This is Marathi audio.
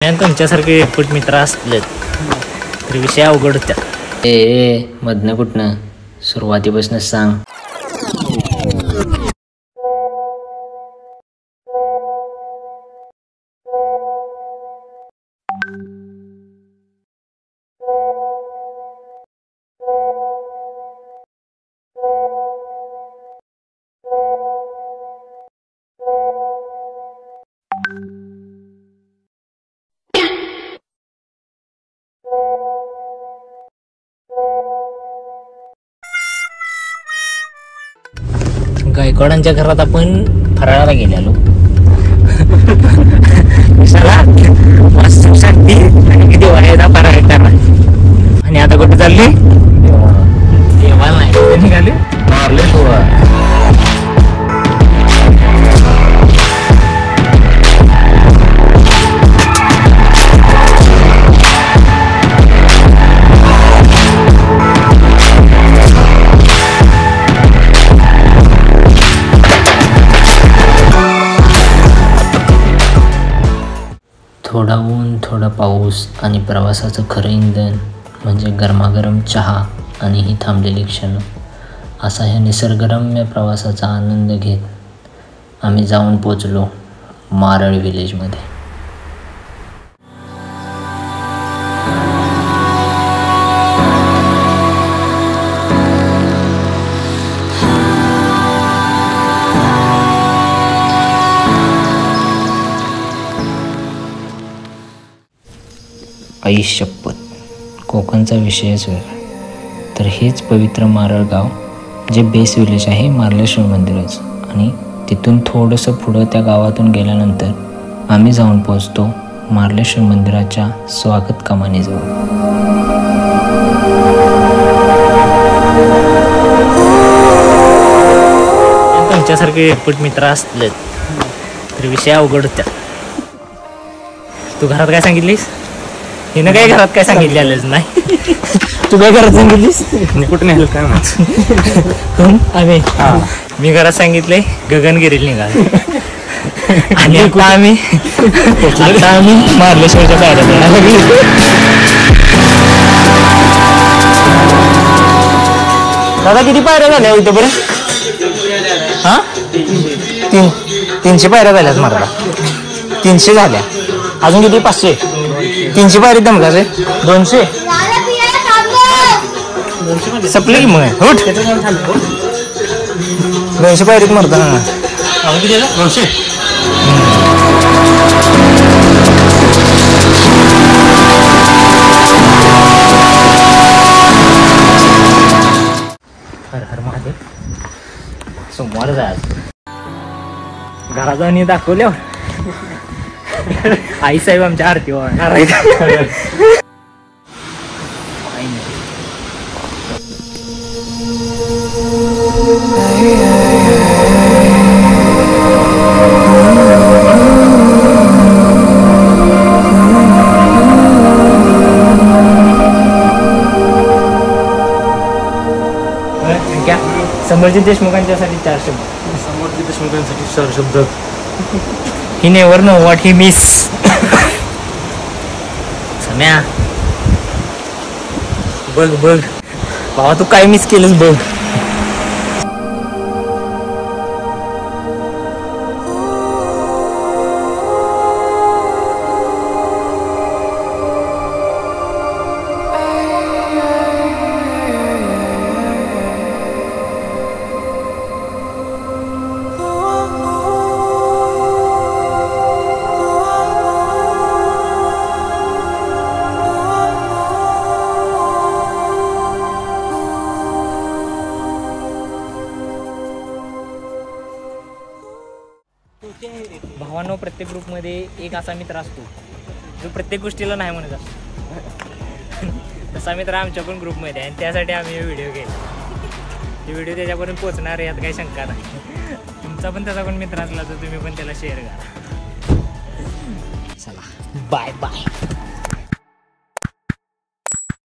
तुमच्यासारखे एकपूट मित्र असले तर विषय अवघड होत्या. ए मधनं कुठनं सुरुवातीपासून सांग. गायकवाडांच्या घरात आपण फराळाला गेलेलो. शांती आणि दिवाळीचा फराळ करणार. आणि आता कुठे चालली? देवाला नाही कुठे निघाली? मारले तू. थोडा ऊन, थोडा पाऊस आणि प्रवासाचं खरं इंधन म्हणजे गरमागरम चहा आणि ही थांबलेली क्षण. असा ह्या निसर्गरम्य प्रवासाचा आनंद घेत आम्ही जाऊन पोचलो मारळ विलेजमध्ये. आई शपथ, कोकणचा विषयच वेगळा. तर हेच पवित्र मारळ गाव, जे बेस विलेज आहे मार्लेश्वर मंदिरच. आणि तिथून थोडंसं पुढं त्या गावातून गेल्यानंतर आम्ही जाऊन पोचतो मार्लेश्वर मंदिराच्या स्वागत कमानीजवळ. तुमच्यासारखे एकपूट मित्र असले तर विषय अवघड होत्या. तू घरात काय सांगितलीस? हिनं काही घरात काय सांगितलेलंच नाही. तू काय घरात सांगितलीस? कुठे नाही काय आम्ही मी घरात सांगितलंय गगनगिरीला निघाल. आणि आता आम्ही मार्लेश्वरच्या पायऱ्या जायला लागली. दादा किती पायऱ्या झाल्या इथेपर्यंत? हा 300 पायऱ्या झाल्यात मला. 300 झाल्या. अजून किती? 500. 300 पायरी दमकाचे 200 सपले की मग उठ. 200 पायरीत मरता ना. 200 हर हर महादेव. सोमवार जायचं. घरात जाऊन दाखवल्यावर आई साहेब आमच्या आरती वाढणार आहेत. समर्जित देशमुखांच्यासाठी 4 शब्द. समर्जित देशमुखांसाठी 4 शब्द. He never know what he miss. सम्या बघ भावा, तू काय मिस केलंस बघ. भावांनो, प्रत्येक ग्रुपमध्ये एक असा मित्र असतो जो प्रत्येक गोष्टीला नाही म्हणत असतो. तसा मित्र आमच्या पण ग्रुपमध्ये आहे आणि त्यासाठी आम्ही व्हिडिओ केला. ते व्हिडिओ त्याच्यापर्यंत पोचणार यात काही शंका नाही. तुमचा पण तसा कोण मित्र असला तर तुम्ही पण त्याला शेअर करा. चला बाय बाय.